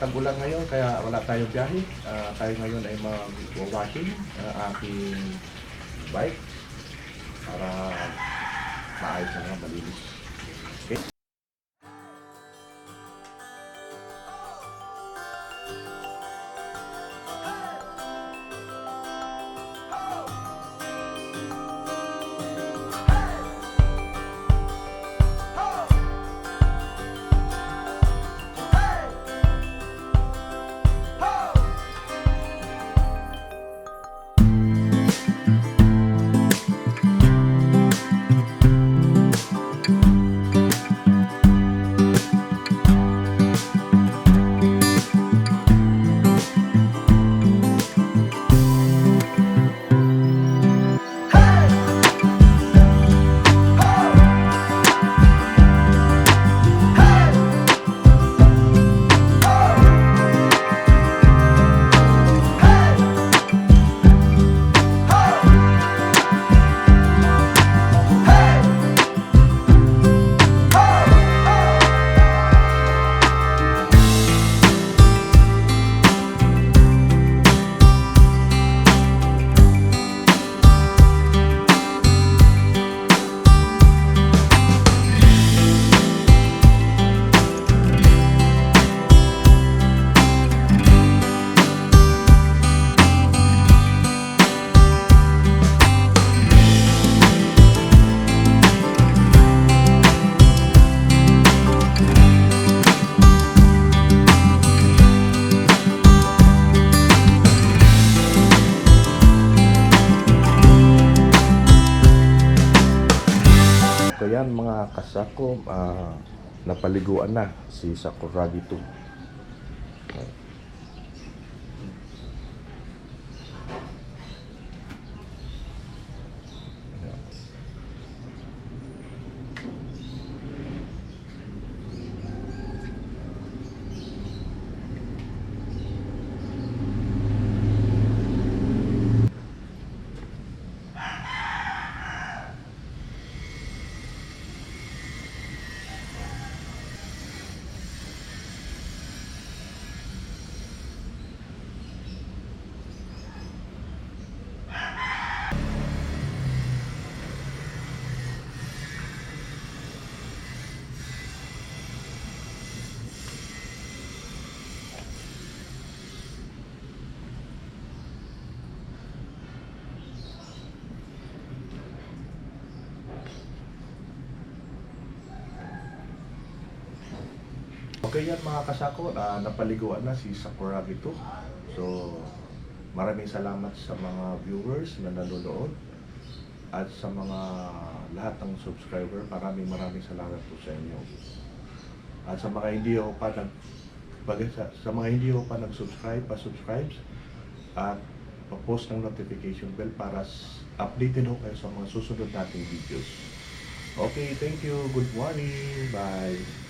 tag-ulan ngayon kaya wala tayong biyahe. Tayo ngayon ay mag-washing aking bike para maayos na nga, malinis. Okay? So yan mga kasako, napaliguan na si Sakuragi-2. Okay yan mga kasako, napaliguan na si Sakuragi-2. So maraming salamat sa mga viewers na nanonood at sa mga lahat ng subscriber. Maraming salamat po sa inyo. At sa mga hindi ko pa nag-subscribe, pa-subscribe at pa-post ng notification bell para updated ho kayo sa mga susunod nating videos. Okay, thank you. Good morning. Bye.